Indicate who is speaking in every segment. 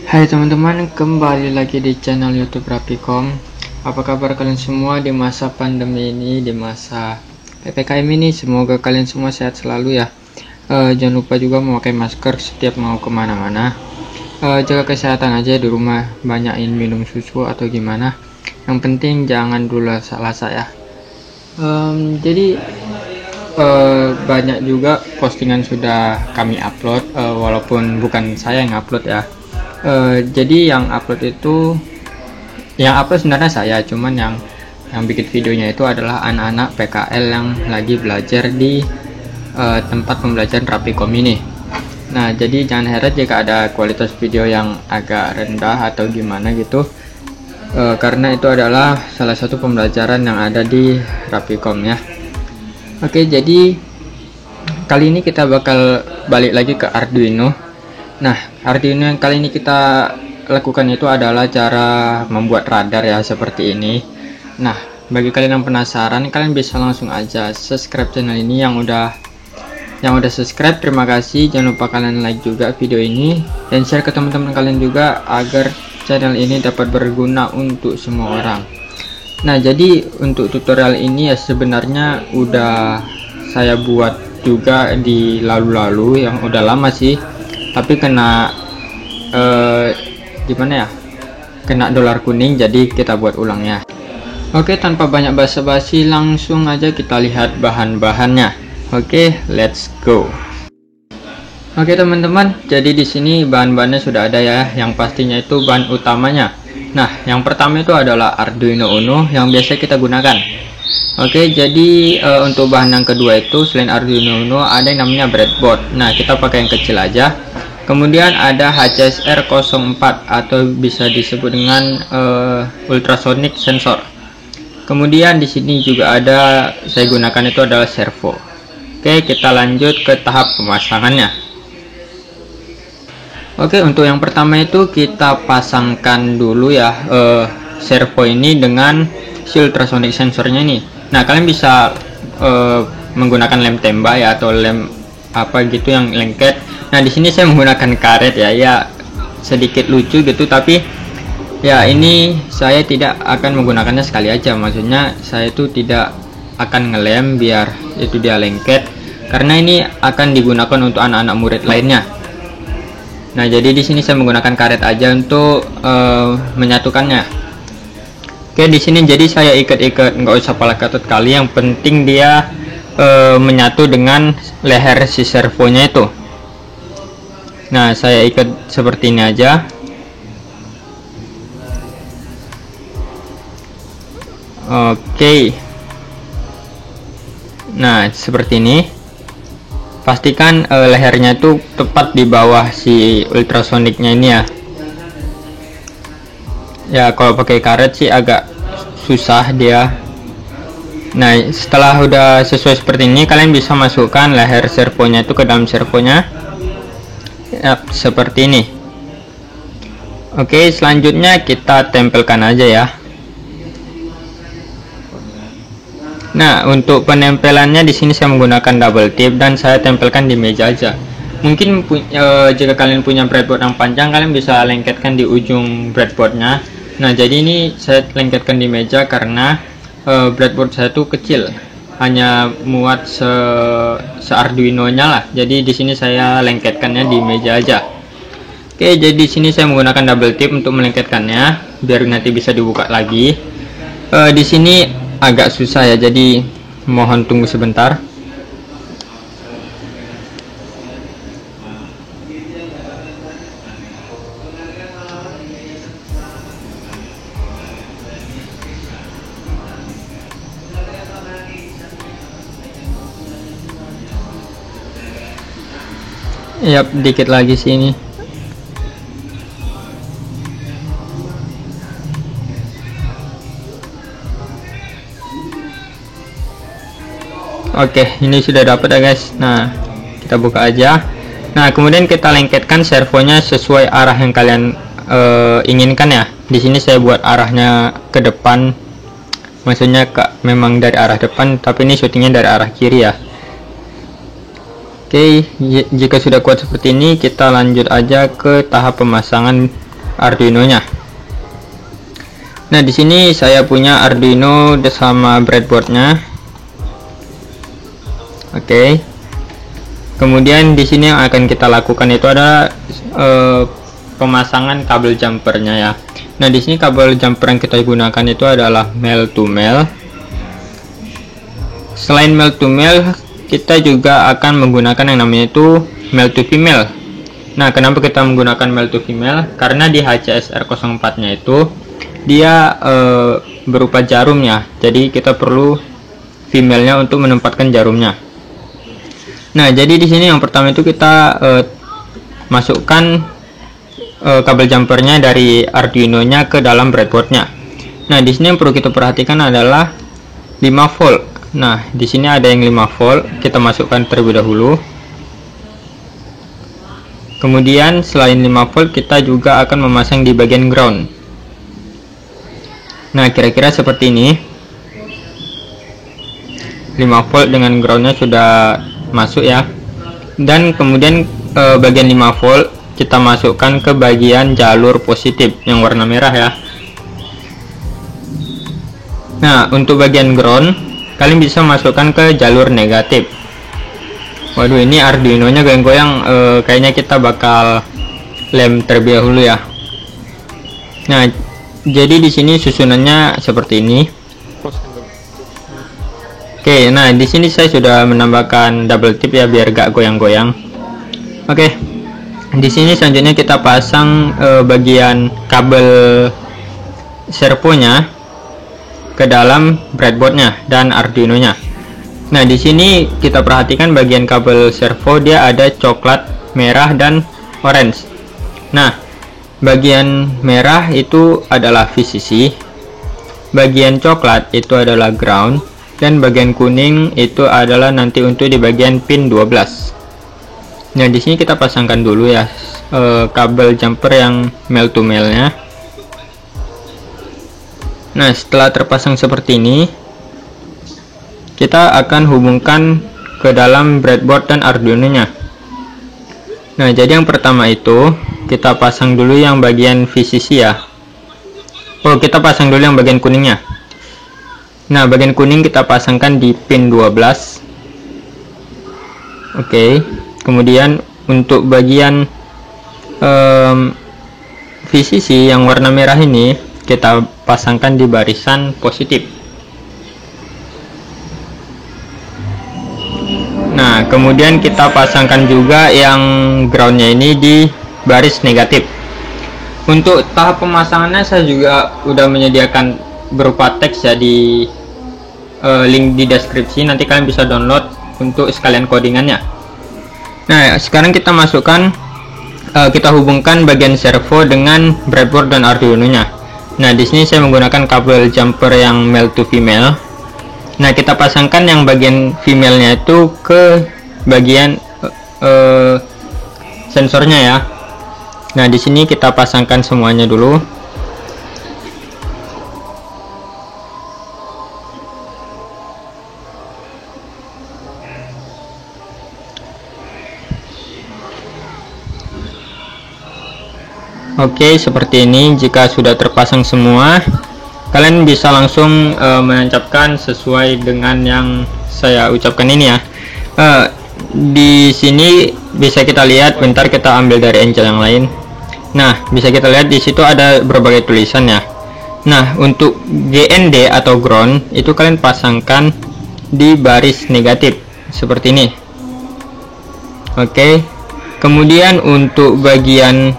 Speaker 1: Hai teman-teman, kembali lagi di channel YouTube Rapikom. Apa kabar kalian semua di masa pandemi ini, di masa PPKM ini? Semoga kalian semua sehat selalu ya. Jangan lupa juga memakai masker setiap mau kemana-mana. Jaga kesehatan aja di rumah, banyakin minum susu atau gimana. Yang penting jangan dulu lasa ya. Jadi banyak juga postingan sudah kami upload, walaupun bukan saya yang upload ya. Jadi yang upload sebenarnya saya, cuman yang bikin videonya itu adalah anak-anak PKL yang lagi belajar di tempat pembelajaran Rapikom ini. Nah, jadi jangan heran jika ada kualitas video yang agak rendah atau gimana gitu, karena itu adalah salah satu pembelajaran yang ada di Rapikom ya. Oke, jadi kali ini kita bakal balik lagi ke Arduino. Nah, Arduino yang kali ini kita lakukan itu adalah cara membuat radar ya, seperti ini. Nah, bagi kalian yang penasaran, kalian bisa langsung aja subscribe channel ini. Yang udah subscribe, terima kasih. Jangan lupa kalian like juga video ini dan share ke teman-teman kalian juga agar channel ini dapat berguna untuk semua orang. Nah, jadi untuk tutorial ini ya sebenarnya udah saya buat juga di lalu-lalu, yang udah lama sih, tapi kena gimana ya, kena dolar kuning, jadi kita buat ulangnya. Oke, tanpa banyak basa-basi langsung aja kita lihat bahan-bahannya. Oke, let's go. Oke teman-teman, jadi di sini bahan-bahannya sudah ada ya, yang pastinya itu bahan utamanya. Nah, yang pertama itu adalah Arduino Uno yang biasa kita gunakan. Oke, jadi untuk bahan yang kedua itu selain Arduino Uno ada yang namanya breadboard. Nah, kita pakai yang kecil aja. Kemudian ada HCSR 04 atau bisa disebut dengan ultrasonic sensor. Kemudian di sini juga ada, saya gunakan itu adalah servo. Oke, kita lanjut ke tahap pemasangannya. Oke, untuk yang pertama itu kita pasangkan dulu ya servo ini dengan si ultrasonic sensornya ini. Nah, kalian bisa menggunakan lem tembak ya, atau lem apa gitu yang lengket. Nah, di sini saya menggunakan karet ya, sedikit lucu gitu, tapi ya ini saya tidak akan menggunakannya sekali aja. Maksudnya saya itu tidak akan ngelem biar itu dia lengket, karena ini akan digunakan untuk anak-anak murid lainnya. Nah, jadi di sini saya menggunakan karet aja untuk menyatukannya. Oke, di sini jadi saya ikat-ikat, nggak usah pala katut kali, yang penting dia menyatu dengan leher si servonya itu. Nah, saya ikat seperti ini aja. Oke. Nah, seperti ini. Pastikan lehernya itu tepat di bawah si ultrasoniknya ini ya. Ya, kalau pakai karet sih agak susah dia. Nah, setelah udah sesuai seperti ini, kalian bisa masukkan leher servonya itu ke dalam servonya. Ya, seperti ini. Oke, selanjutnya kita tempelkan aja ya. Nah, untuk penempelannya di sini saya menggunakan double tip dan saya tempelkan di meja aja. Mungkin jika kalian punya breadboard yang panjang, kalian bisa lengketkan di ujung breadboardnya. Nah, jadi ini saya lengketkan di meja karena breadboard saya tuh kecil, hanya muat se Arduino nya lah. Jadi di sini saya lengketkannya di meja aja. Oke, jadi di sini saya menggunakan double tip untuk melengketkannya biar nanti bisa dibuka lagi. Di sini agak susah ya, jadi mohon tunggu sebentar. Yap, dikit lagi sini. Oke, ini sudah dapat ya guys. Nah, kita buka aja. Nah, kemudian kita lengketkan servonya sesuai arah yang kalian inginkan ya. Di sini saya buat arahnya ke depan, maksudnya memang dari arah depan, tapi ini syutingnya dari arah kiri ya. Oke, jika sudah kuat seperti ini, kita lanjut aja ke tahap pemasangan Arduino-nya. Nah, di sini saya punya Arduino sama breadboard-nya. Oke. Kemudian di sini yang akan kita lakukan itu adalah pemasangan kabel jumpernya ya. Nah, di sini kabel jumper yang kita gunakan itu adalah male to male. Selain male to male, kita juga akan menggunakan yang namanya itu male to female. Nah, kenapa kita menggunakan male to female? Karena di HCSR 04-nya itu dia berupa jarumnya, jadi kita perlu female-nya untuk menempatkan jarumnya. Nah, jadi di sini yang pertama itu kita masukkan kabel jumpernya dari Arduino-nya ke dalam breadboard-nya. Nah, di sini yang perlu kita perhatikan adalah 5 volt. Nah, di sini ada yang 5 volt, kita masukkan terlebih dahulu. Kemudian selain 5 volt, kita juga akan memasang di bagian ground. Nah, kira-kira seperti ini. 5 volt dengan groundnya sudah masuk ya. Dan kemudian bagian 5 volt kita masukkan ke bagian jalur positif yang warna merah ya. Nah, untuk bagian ground kalian bisa masukkan ke jalur negatif. Waduh, ini Arduino-nya goyang-goyang, kayaknya kita bakal lem terlebih dahulu ya. Nah, jadi di sini susunannya seperti ini. Oke, nah di sini saya sudah menambahkan double tip ya biar gak goyang-goyang. Oke, di sini selanjutnya kita pasang bagian kabel servonya ke dalam breadboardnya dan Arduino-nya. Nah, di sini kita perhatikan bagian kabel servo dia ada coklat, merah, dan orange. Nah, bagian merah itu adalah VCC, bagian coklat itu adalah ground, dan bagian kuning itu adalah nanti untuk di bagian pin 12. Nah, di sini kita pasangkan dulu ya kabel jumper yang male to male-nya. Nah, setelah terpasang seperti ini, kita akan hubungkan ke dalam breadboard dan Arduino-nya. Nah, jadi yang pertama itu kita pasang dulu yang bagian VCC ya. Oh, kita pasang dulu yang bagian kuningnya. Nah, bagian kuning kita pasangkan di pin 12. Oke. Kemudian untuk bagian VCC yang warna merah ini kita pasangkan di barisan positif. Nah, kemudian kita pasangkan juga yang groundnya ini di baris negatif. Untuk tahap pemasangannya saya juga udah menyediakan berupa teks ya di link di deskripsi, nanti kalian bisa download untuk sekalian codingannya. Nah, sekarang kita masukkan kita hubungkan bagian servo dengan breadboard dan Arduino-nya. Nah, di sini saya menggunakan kabel jumper yang male to female. Nah, kita pasangkan yang bagian female-nya itu ke bagian sensornya ya. Nah, di sini kita pasangkan semuanya dulu. Oke, seperti ini. Jika sudah terpasang semua, kalian bisa langsung menancapkan sesuai dengan yang saya ucapkan ini ya. Di sini bisa kita lihat, bentar kita ambil dari Angel yang lain. Nah, bisa kita lihat di situ ada berbagai tulisan ya. Nah, untuk GND atau ground itu kalian pasangkan di baris negatif seperti ini. Oke. Kemudian untuk bagian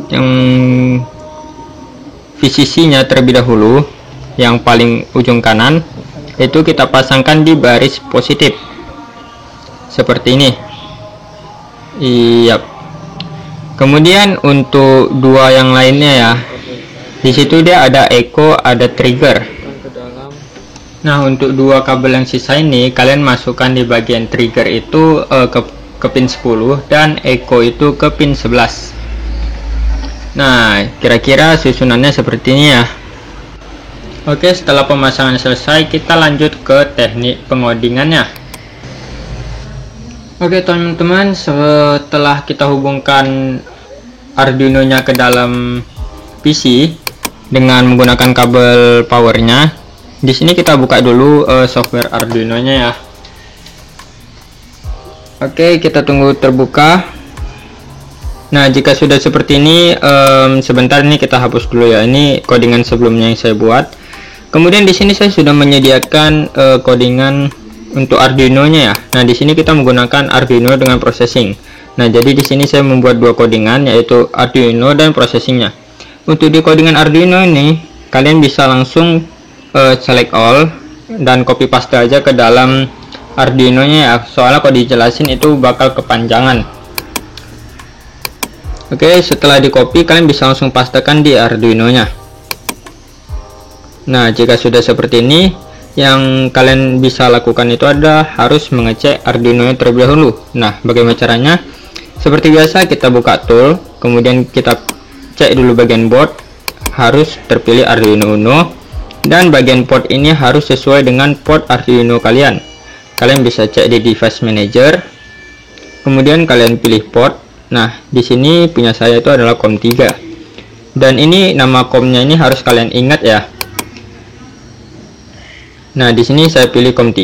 Speaker 1: yang VCC-nya terlebih dahulu, yang paling ujung kanan itu kita pasangkan di baris positif seperti ini. Iya. Kemudian untuk dua yang lainnya ya, di situ dia ada echo, ada trigger. Nah, untuk dua kabel yang sisa ini kalian masukkan di bagian trigger itu ke pin 10 dan echo itu ke pin 11. Nah, kira-kira susunannya seperti ini ya. Oke, setelah pemasangan selesai, kita lanjut ke teknik pengodingannya. Oke teman-teman, setelah kita hubungkan Arduino-nya ke dalam PC dengan menggunakan kabel powernya. Di sini kita buka dulu software Arduino-nya ya. Oke, kita tunggu terbuka. Nah, jika sudah seperti ini, sebentar ini kita hapus dulu ya. Ini codingan sebelumnya yang saya buat. Kemudian di sini saya sudah menyediakan codingan untuk Arduino-nya ya. Nah, di sini kita menggunakan Arduino dengan processing. Nah, jadi di sini saya membuat dua codingan, yaitu Arduino dan processingnya. Untuk di codingan Arduino ini, kalian bisa langsung select all dan copy paste aja ke dalam Arduino-nya ya. Soalnya kalau dijelasin itu bakal kepanjangan. Oke, setelah di copy, kalian bisa langsung pastekan di Arduino-nya. Nah, jika sudah seperti ini, yang kalian bisa lakukan itu adalah harus mengecek Arduino-nya terlebih dahulu. Nah, bagaimana caranya? Seperti biasa, kita buka tool, kemudian kita cek dulu bagian board, harus terpilih Arduino Uno, dan bagian port ini harus sesuai dengan port Arduino kalian. Kalian bisa cek di device manager, kemudian kalian pilih port. Nah, di sini punya saya itu adalah COM3, dan ini nama COM-nya ini harus kalian ingat ya. Nah, di sini saya pilih COM3,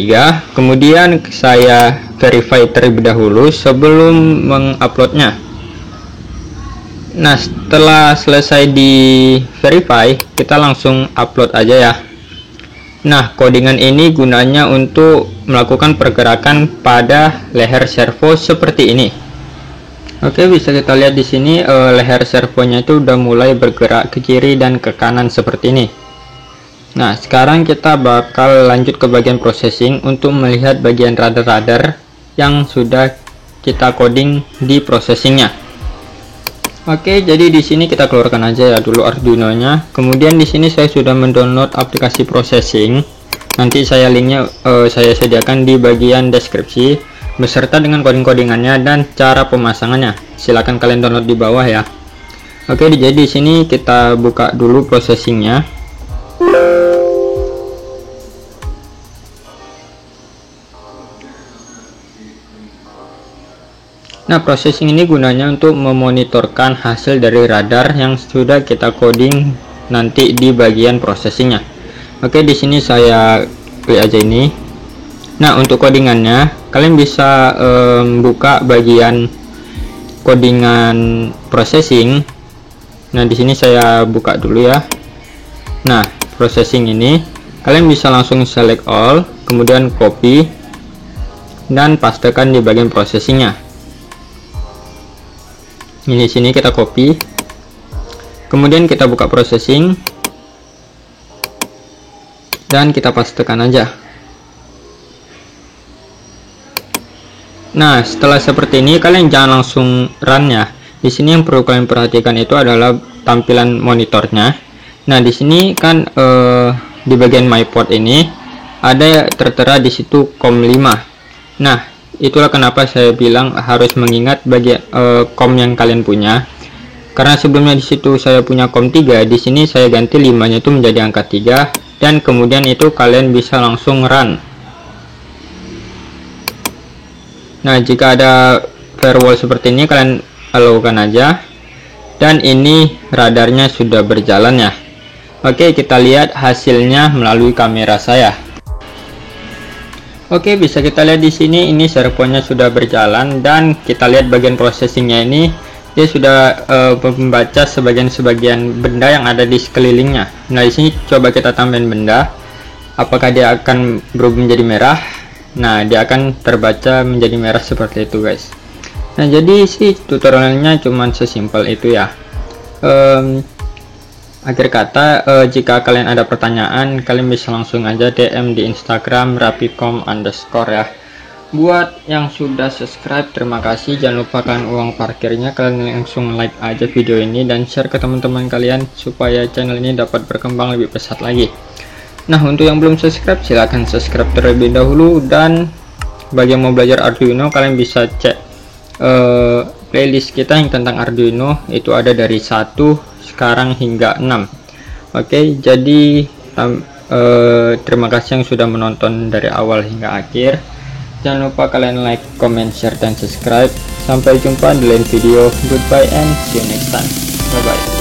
Speaker 1: kemudian saya verify terlebih dahulu sebelum menguploadnya. Nah, setelah selesai di verify, kita langsung upload aja ya. Nah, codingan ini gunanya untuk melakukan pergerakan pada leher servo seperti ini. Oke, bisa kita lihat di sini leher servonya itu udah mulai bergerak ke kiri dan ke kanan seperti ini. Nah, sekarang kita bakal lanjut ke bagian processing untuk melihat bagian radar-radar yang sudah kita coding di processingnya. Oke, jadi di sini kita keluarkan aja ya dulu Arduino-nya. Kemudian di sini saya sudah mendownload aplikasi processing. Nanti saya linknya saya sediakan di bagian deskripsi beserta dengan coding-codingannya dan cara pemasangannya. Silahkan kalian download di bawah ya. Oke, jadi di sini kita buka dulu processingnya. Nah, processing ini gunanya untuk memonitorkan hasil dari radar yang sudah kita coding nanti di bagian processingnya. Oke, di sini saya klik aja ini. Nah, untuk codingannya kalian bisa buka bagian codingan processing. Nah, di sini saya buka dulu ya. Nah, processing ini kalian bisa langsung select all, kemudian copy dan pastekan di bagian processingnya. Ini sini kita copy, kemudian kita buka processing dan kita pastekan aja. Nah, setelah seperti ini kalian jangan langsung run ya. Di sini yang perlu kalian perhatikan itu adalah tampilan monitornya. Nah, di sini kan di bagian my port ini ada tertera di situ COM5. Nah, itulah kenapa saya bilang harus mengingat bagian COM yang kalian punya. Karena sebelumnya di situ saya punya COM3, di sini saya ganti 5-nya itu menjadi angka 3 dan kemudian itu kalian bisa langsung run. Nah, jika ada firewall seperti ini kalian allow-kan aja. Dan ini radarnya sudah berjalan ya. Oke, kita lihat hasilnya melalui kamera saya. Oke, bisa kita lihat di sini ini servonya sudah berjalan dan kita lihat bagian processingnya ini dia sudah membaca sebagian benda yang ada di sekelilingnya. Nah, di sini coba kita tambahin benda. Apakah dia akan berubah menjadi merah? Nah, dia akan terbaca menjadi merah seperti itu, guys. Nah, jadi sih tutorialnya cuman sesimpel itu ya. Akhir kata, jika kalian ada pertanyaan, kalian bisa langsung aja DM di Instagram rapicom_ ya. Buat yang sudah subscribe, terima kasih. Jangan lupakan uang parkirnya, kalian langsung like aja video ini dan share ke teman-teman kalian supaya channel ini dapat berkembang lebih pesat lagi. Nah, untuk yang belum subscribe, silahkan subscribe terlebih dahulu. Dan bagi yang mau belajar Arduino, kalian bisa cek playlist kita yang tentang Arduino, itu ada dari 1 sekarang hingga 6. Oke, jadi terima kasih yang sudah menonton dari awal hingga akhir. Jangan lupa kalian like, comment, share, dan subscribe. Sampai jumpa di lain video. Goodbye and see you next time. Bye bye.